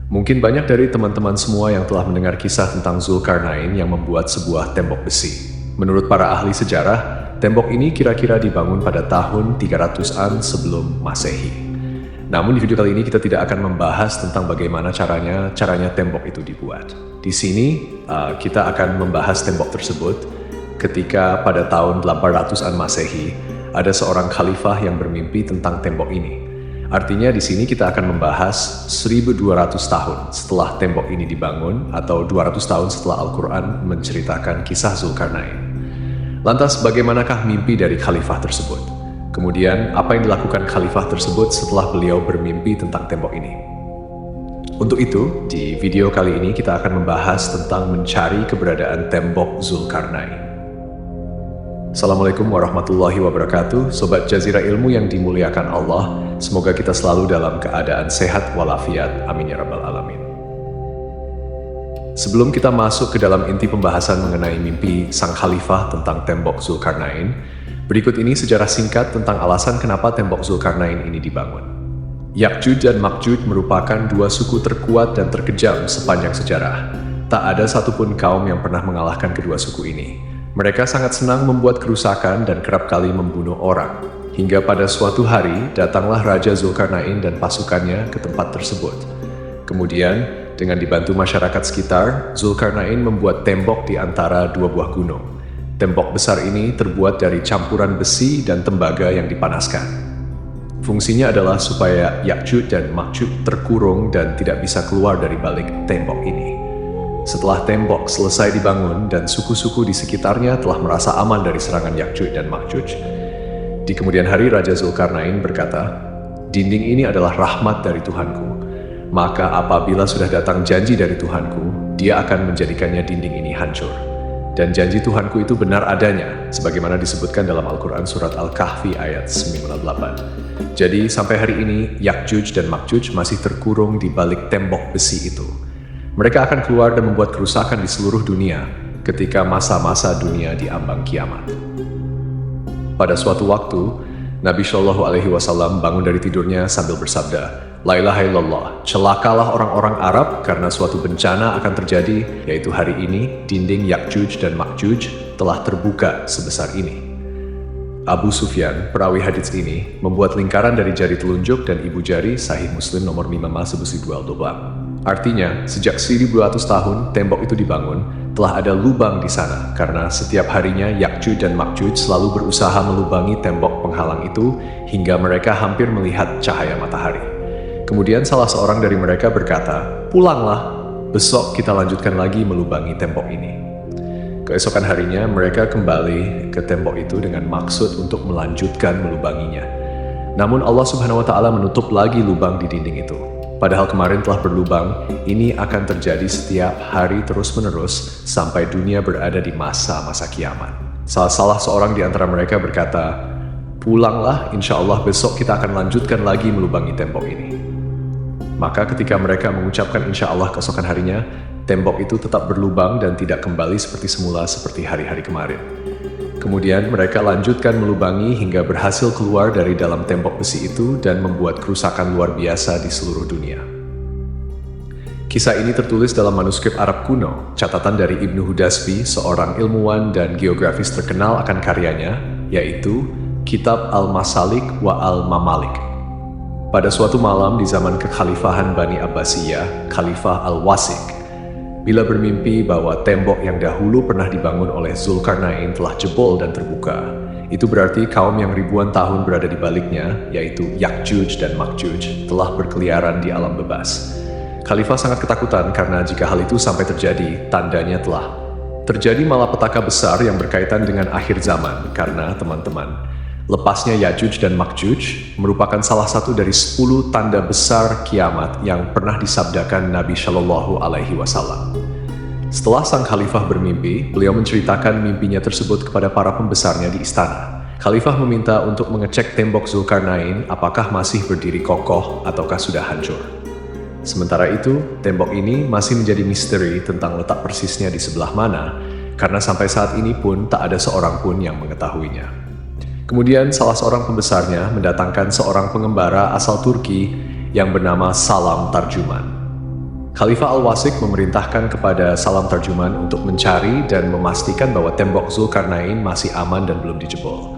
Mungkin banyak dari teman-teman semua yang telah mendengar kisah tentang Zulkarnain yang membuat sebuah tembok besi. Menurut para ahli sejarah, tembok ini kira-kira dibangun pada tahun 300-an sebelum Masehi. Namun di video kali ini kita tidak akan membahas tentang bagaimana caranya tembok itu dibuat. Di sini kita akan membahas tembok tersebut ketika pada tahun 800-an Masehi ada seorang khalifah yang bermimpi tentang tembok ini. Artinya di sini kita akan membahas 1200 tahun setelah tembok ini dibangun atau 200 tahun setelah Al-Quran menceritakan kisah Zulkarnain. Lantas bagaimanakah mimpi dari khalifah tersebut? Kemudian apa yang dilakukan khalifah tersebut setelah beliau bermimpi tentang tembok ini? Untuk itu, di video kali ini kita akan membahas tentang mencari keberadaan tembok Zulkarnain. Assalamualaikum warahmatullahi wabarakatuh, Sobat Jazirah Ilmu yang dimuliakan Allah. Semoga kita selalu dalam keadaan sehat walafiat. Amin ya rabbal alamin. Sebelum kita masuk ke dalam inti pembahasan mengenai mimpi sang khalifah tentang tembok Zulkarnain, berikut ini sejarah singkat tentang alasan kenapa tembok Zulkarnain ini dibangun. Ya'juj dan Ma'juj merupakan dua suku terkuat dan terkejam sepanjang sejarah. Tak ada satupun kaum yang pernah mengalahkan kedua suku ini. Mereka sangat senang membuat kerusakan dan kerap kali membunuh orang. Hingga pada suatu hari, datanglah Raja Zulkarnain dan pasukannya ke tempat tersebut. Kemudian, dengan dibantu masyarakat sekitar, Zulkarnain membuat tembok di antara dua buah gunung. Tembok besar ini terbuat dari campuran besi dan tembaga yang dipanaskan. Fungsinya adalah supaya Ya'juj dan Ma'juj terkurung dan tidak bisa keluar dari balik tembok ini. Setelah tembok selesai dibangun dan suku-suku di sekitarnya telah merasa aman dari serangan Ya'juj dan Ma'juj, di kemudian hari Raja Zulkarnain berkata, "Dinding ini adalah rahmat dari Tuhanku. Maka apabila sudah datang janji dari Tuhanku, Dia akan menjadikannya dinding ini hancur. Dan janji Tuhanku itu benar adanya, sebagaimana disebutkan dalam Al-Quran Surat Al-Kahfi ayat 98. Jadi sampai hari ini, Ya'juj dan Ma'juj masih terkurung di balik tembok besi itu. Mereka akan keluar dan membuat kerusakan di seluruh dunia ketika masa-masa dunia diambang kiamat." Pada suatu waktu, Nabi Shallallahu Alaihi Wasallam bangun dari tidurnya sambil bersabda, "La ilaha illallah, celakalah orang-orang Arab karena suatu bencana akan terjadi, yaitu hari ini dinding Ya'juj dan Ma'juj telah terbuka sebesar ini." Abu Sufyan, perawi hadits ini, membuat lingkaran dari jari telunjuk dan ibu jari, Sahih Muslim nomor 5 sebusi 12. Artinya, sejak 1200 tahun tembok itu dibangun, telah ada lubang di sana karena setiap harinya Ya'juj dan Ma'juj selalu berusaha melubangi tembok penghalang itu hingga mereka hampir melihat cahaya matahari. Kemudian salah seorang dari mereka berkata, "Pulanglah, besok kita lanjutkan lagi melubangi tembok ini." Keesokan harinya mereka kembali ke tembok itu dengan maksud untuk melanjutkan melubanginya. Namun Allah Subhanahu wa Ta'ala menutup lagi lubang di dinding itu. Padahal kemarin telah berlubang, ini akan terjadi setiap hari terus-menerus sampai dunia berada di masa-masa kiamat. Salah seorang di antara mereka berkata, "Pulanglah, insya Allah besok kita akan lanjutkan lagi melubangi tembok ini." Maka ketika mereka mengucapkan insya Allah keesokan harinya, tembok itu tetap berlubang dan tidak kembali seperti semula seperti hari-hari kemarin. Kemudian mereka lanjutkan melubangi hingga berhasil keluar dari dalam tembok besi itu dan membuat kerusakan luar biasa di seluruh dunia. Kisah ini tertulis dalam manuskrip Arab kuno, catatan dari Ibnu Hudasbi, seorang ilmuwan dan geografis terkenal akan karyanya, yaitu Kitab Al-Masalik wa Al-Mamalik. Pada suatu malam di zaman kekhalifahan Bani Abbasiyah, Khalifah Al-Wasik, bila bermimpi bahwa tembok yang dahulu pernah dibangun oleh Zulkarnain telah jebol dan terbuka, itu berarti kaum yang ribuan tahun berada di baliknya, yaitu Ya'juj dan Ma'juj, telah berkeliaran di alam bebas. Khalifah sangat ketakutan karena jika hal itu sampai terjadi, tandanya telah terjadi malapetaka besar yang berkaitan dengan akhir zaman, karena teman-teman, lepasnya Ya'juj dan Ma'juj merupakan salah satu dari 10 tanda besar kiamat yang pernah disabdakan Nabi Shallallahu Alaihi Wasallam. Setelah sang khalifah bermimpi, beliau menceritakan mimpinya tersebut kepada para pembesarnya di istana. Khalifah meminta untuk mengecek tembok Zulkarnain apakah masih berdiri kokoh ataukah sudah hancur. Sementara itu, tembok ini masih menjadi misteri tentang letak persisnya di sebelah mana, karena sampai saat ini pun tak ada seorang pun yang mengetahuinya. Kemudian salah seorang pembesarnya mendatangkan seorang pengembara asal Turki yang bernama Salam Tarjuman. Khalifah Al-Wasik memerintahkan kepada Salam Tarjuman untuk mencari dan memastikan bahwa tembok Zulkarnain masih aman dan belum dijebol.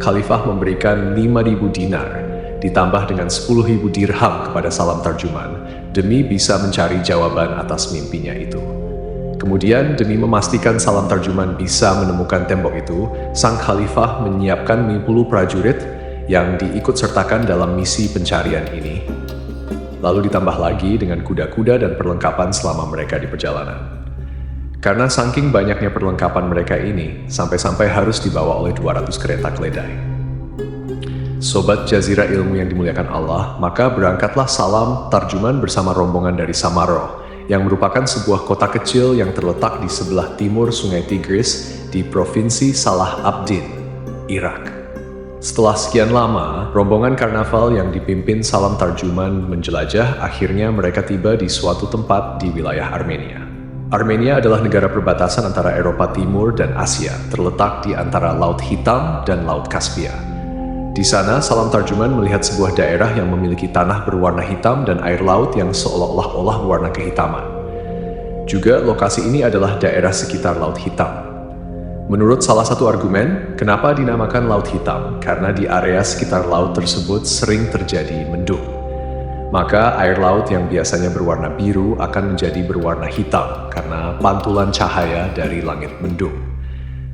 Khalifah memberikan 5.000 dinar, ditambah dengan 10.000 dirham kepada Salam Tarjuman, demi bisa mencari jawaban atas mimpinya itu. Kemudian, demi memastikan Salam Tarjuman bisa menemukan tembok itu, sang Khalifah menyiapkan 50 prajurit yang diikut-sertakan dalam misi pencarian ini. Lalu ditambah lagi dengan kuda-kuda dan perlengkapan selama mereka di perjalanan. Karena saking banyaknya perlengkapan mereka ini, sampai-sampai harus dibawa oleh 200 kereta keledai. Sobat Jazirah Ilmu yang dimuliakan Allah, maka berangkatlah Salam Tarjuman bersama rombongan dari Samarra, yang merupakan sebuah kota kecil yang terletak di sebelah timur Sungai Tigris di Provinsi Salah Abdin, Irak. Setelah sekian lama, rombongan karnaval yang dipimpin Salam Tarjuman menjelajah, akhirnya mereka tiba di suatu tempat di wilayah Armenia. Armenia adalah negara perbatasan antara Eropa Timur dan Asia, terletak di antara Laut Hitam dan Laut Kaspia. Di sana, Salam Tarjuman melihat sebuah daerah yang memiliki tanah berwarna hitam dan air laut yang seolah-olah warna kehitaman. Juga lokasi ini adalah daerah sekitar Laut Hitam. Menurut salah satu argumen, kenapa dinamakan Laut Hitam? Karena di area sekitar laut tersebut sering terjadi mendung. Maka air laut yang biasanya berwarna biru akan menjadi berwarna hitam karena pantulan cahaya dari langit mendung.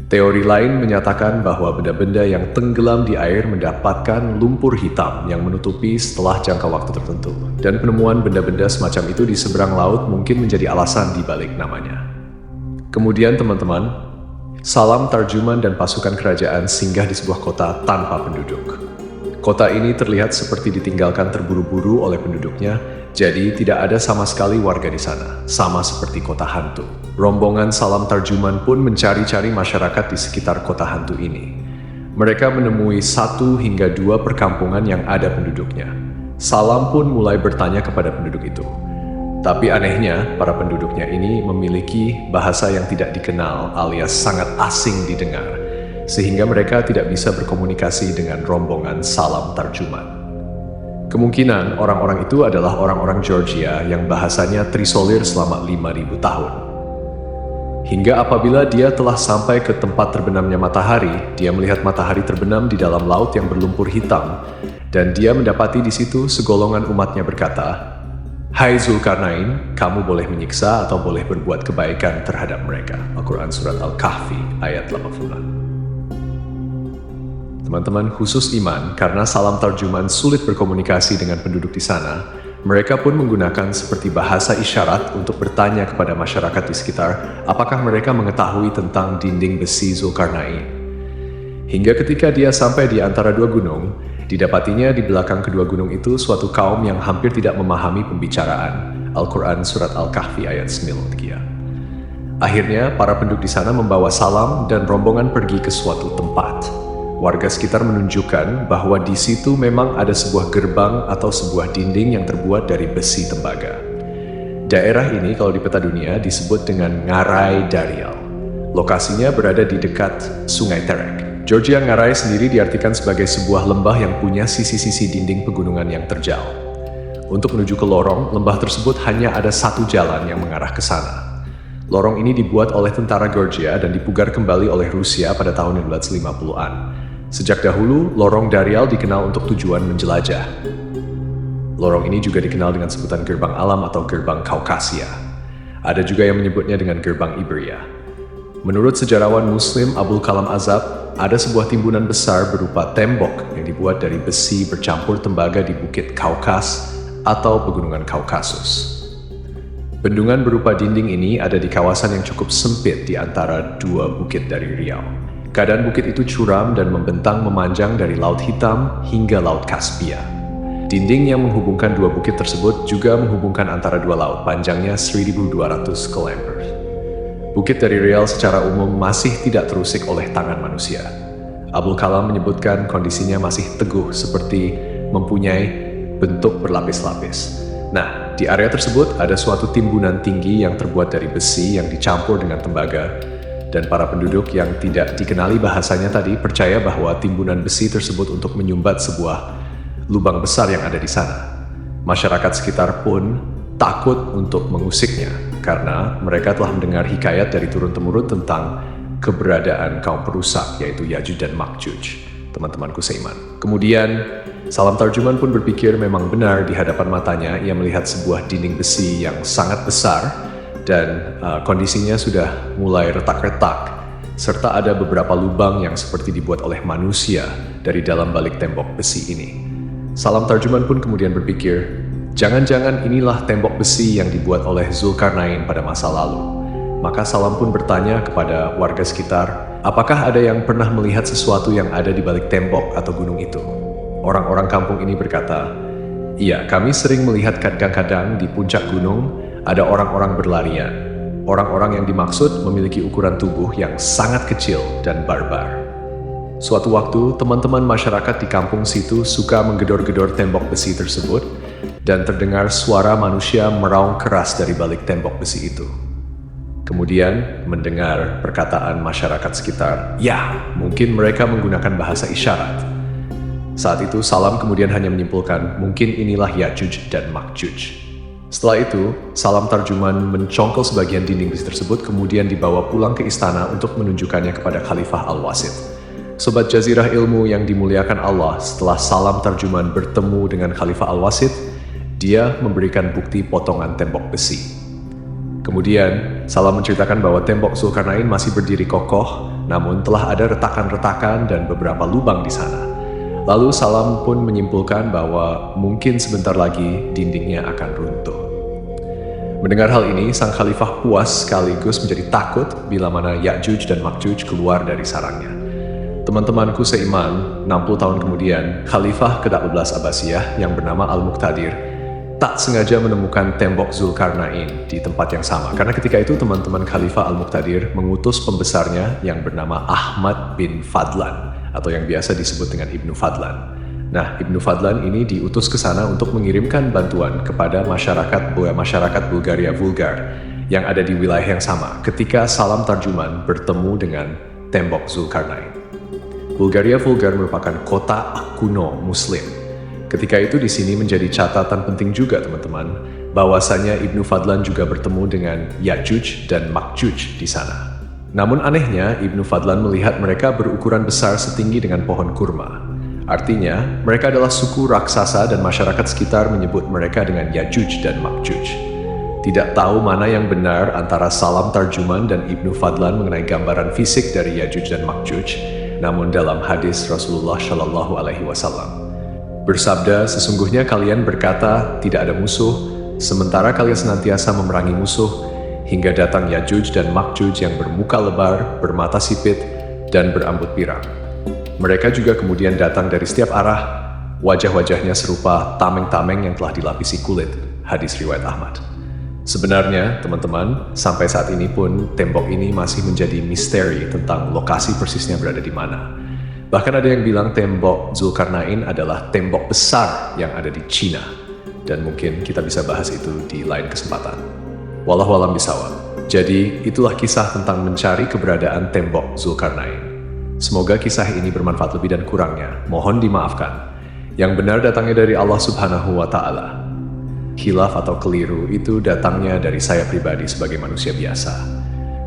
Teori lain menyatakan bahwa benda-benda yang tenggelam di air mendapatkan lumpur hitam yang menutupi setelah jangka waktu tertentu. Dan penemuan benda-benda semacam itu di seberang laut mungkin menjadi alasan di balik namanya. Kemudian teman-teman, Salam Tarjuman dan pasukan kerajaan singgah di sebuah kota tanpa penduduk. Kota ini terlihat seperti ditinggalkan terburu-buru oleh penduduknya, jadi tidak ada sama sekali warga di sana, sama seperti kota hantu. Rombongan Salam Tarjuman pun mencari-cari masyarakat di sekitar kota hantu ini. Mereka menemui 1 hingga 2 perkampungan yang ada penduduknya. Salam pun mulai bertanya kepada penduduk itu. Tapi anehnya, para penduduknya ini memiliki bahasa yang tidak dikenal alias sangat asing didengar, sehingga mereka tidak bisa berkomunikasi dengan rombongan Salam Tarjuman. Kemungkinan orang-orang itu adalah orang-orang Georgia yang bahasanya trisolir selama 5.000 tahun. Hingga apabila dia telah sampai ke tempat terbenamnya matahari, dia melihat matahari terbenam di dalam laut yang berlumpur hitam, dan dia mendapati di situ segolongan umatnya berkata, "Hai Zulkarnain, kamu boleh menyiksa atau boleh berbuat kebaikan terhadap mereka." Al-Quran Surat Al-Kahfi ayat 86. Teman-teman khusus iman, karena Salam Tarjuman sulit berkomunikasi dengan penduduk di sana, mereka pun menggunakan seperti bahasa isyarat untuk bertanya kepada masyarakat di sekitar apakah mereka mengetahui tentang dinding besi Zulkarnain. Hingga ketika dia sampai di antara 2 gunung, didapatinya di belakang kedua gunung itu suatu kaum yang hampir tidak memahami pembicaraan. Al-Quran Surat Al-Kahfi ayat 9. Akhirnya, para penduduk di sana membawa Salam dan rombongan pergi ke suatu tempat. Warga sekitar menunjukkan bahwa di situ memang ada sebuah gerbang atau sebuah dinding yang terbuat dari besi tembaga. Daerah ini kalau di peta dunia disebut dengan Ngarai Darial. Lokasinya berada di dekat Sungai Terek. Georgia Ngarai sendiri diartikan sebagai sebuah lembah yang punya sisi-sisi dinding pegunungan yang terjal. Untuk menuju ke lorong, lembah tersebut hanya ada 1 jalan yang mengarah ke sana. Lorong ini dibuat oleh tentara Georgia dan dipugar kembali oleh Rusia pada tahun 1950-an. Sejak dahulu, lorong Darial dikenal untuk tujuan menjelajah. Lorong ini juga dikenal dengan sebutan gerbang alam atau gerbang Kaukasia. Ada juga yang menyebutnya dengan gerbang Iberia. Menurut sejarawan Muslim Abul Kalam Azab, ada sebuah timbunan besar berupa tembok yang dibuat dari besi bercampur tembaga di Bukit Kaukas atau Pegunungan Kaukasus. Bendungan berupa dinding ini ada di kawasan yang cukup sempit di antara 2 bukit dari Riau. Keadaan bukit itu curam dan membentang memanjang dari Laut Hitam hingga Laut Kaspia. Dinding yang menghubungkan 2 bukit tersebut juga menghubungkan antara 2 laut, panjangnya 1.200 km. Bukit dari Riau secara umum masih tidak terusik oleh tangan manusia. Abul Kalam menyebutkan kondisinya masih teguh seperti mempunyai bentuk berlapis-lapis. Nah, di area tersebut ada suatu timbunan tinggi yang terbuat dari besi yang dicampur dengan tembaga, dan para penduduk yang tidak dikenali bahasanya tadi percaya bahwa timbunan besi tersebut untuk menyumbat sebuah lubang besar yang ada di sana. Masyarakat sekitar pun takut untuk mengusiknya karena mereka telah mendengar hikayat dari turun-temurun tentang keberadaan kaum perusak yaitu Ya'juj dan Ma'juj, teman-temanku seiman. Kemudian Salam Tarjuman pun berpikir memang benar di hadapan matanya ia melihat sebuah dinding besi yang sangat besar dan kondisinya sudah mulai retak-retak serta ada beberapa lubang yang seperti dibuat oleh manusia dari dalam balik tembok besi ini. Salam Tarjuman pun kemudian berpikir, jangan-jangan inilah tembok besi yang dibuat oleh Zulkarnain pada masa lalu. Maka Salam pun bertanya kepada warga sekitar, apakah ada yang pernah melihat sesuatu yang ada di balik tembok atau gunung itu? Orang-orang kampung ini berkata, iya, kami sering melihat kadang-kadang di puncak gunung ada orang-orang berlarian. Orang-orang yang dimaksud memiliki ukuran tubuh yang sangat kecil dan barbar. Suatu waktu, teman-teman masyarakat di kampung situ suka menggedor-gedor tembok besi tersebut dan terdengar suara manusia meraung keras dari balik tembok besi itu. Kemudian mendengar perkataan masyarakat sekitar, ya, mungkin mereka menggunakan bahasa isyarat. Saat itu Salam kemudian hanya menyimpulkan, mungkin inilah Ya'juj dan Ma'juj. Setelah itu, Salam Tarjuman mencongkel sebagian dinding besi tersebut kemudian dibawa pulang ke istana untuk menunjukkannya kepada Khalifah Al-Wasit. Sobat Jazirah Ilmu yang dimuliakan Allah, setelah Salam Tarjuman bertemu dengan Khalifah Al-Wasit, dia memberikan bukti potongan tembok besi. Kemudian, Salam menceritakan bahwa tembok Zulkarnain masih berdiri kokoh, namun telah ada retakan-retakan dan beberapa lubang di sana. Lalu Salam pun menyimpulkan bahwa mungkin sebentar lagi dindingnya akan runtuh. Mendengar hal ini, sang khalifah puas sekaligus menjadi takut bila mana Ya'juj dan Ma'juj keluar dari sarangnya. Teman-temanku seiman, 60 tahun kemudian, Khalifah ke-12 Abbasiyah yang bernama Al-Muqtadir tak sengaja menemukan tembok Zulkarnain di tempat yang sama. Karena ketika itu teman-teman Khalifah Al-Muqtadir mengutus pembesarnya yang bernama Ahmad bin Fadlan atau yang biasa disebut dengan Ibnu Fadlan. Nah, Ibnu Fadlan ini diutus ke sana untuk mengirimkan bantuan kepada masyarakat Bulgaria Vulgar yang ada di wilayah yang sama ketika Salam Tarjuman bertemu dengan tembok Zulkarnain. Bulgaria Vulgar merupakan kota kuno Muslim. Ketika itu di sini menjadi catatan penting juga teman-teman, bahwasanya Ibnu Fadlan juga bertemu dengan Ya'juj dan Ma'juj di sana. Namun anehnya, Ibnu Fadlan melihat mereka berukuran besar setinggi dengan pohon kurma. Artinya, mereka adalah suku raksasa dan masyarakat sekitar menyebut mereka dengan Ya'juj dan Ma'juj. Tidak tahu mana yang benar antara Salam Tarjuman dan Ibnu Fadlan mengenai gambaran fisik dari Ya'juj dan Ma'juj, namun dalam hadis Rasulullah Shallallahu Alaihi Wasallam bersabda, sesungguhnya kalian berkata tidak ada musuh, sementara kalian senantiasa memerangi musuh, hingga datang Ya'juj dan Ma'juj yang bermuka lebar, bermata sipit, dan berambut pirang. Mereka juga kemudian datang dari setiap arah, wajah-wajahnya serupa tameng-tameng yang telah dilapisi kulit, hadis riwayat Ahmad. Sebenarnya, teman-teman, sampai saat ini pun tembok ini masih menjadi misteri tentang lokasi persisnya berada di mana. Bahkan ada yang bilang tembok Zulkarnain adalah tembok besar yang ada di Cina. Dan mungkin kita bisa bahas itu di lain kesempatan. Wallahu a'lam bishawab. Jadi, itulah kisah tentang mencari keberadaan tembok Zulkarnain. Semoga kisah ini bermanfaat lebih dan kurangnya. Mohon dimaafkan. Yang benar datangnya dari Allah Subhanahu wa Ta'ala. Khilaf atau keliru itu datangnya dari saya pribadi sebagai manusia biasa.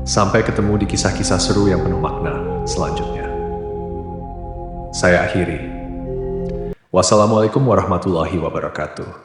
Sampai ketemu di kisah-kisah seru yang penuh makna selanjutnya. Saya akhiri. Wassalamualaikum warahmatullahi wabarakatuh.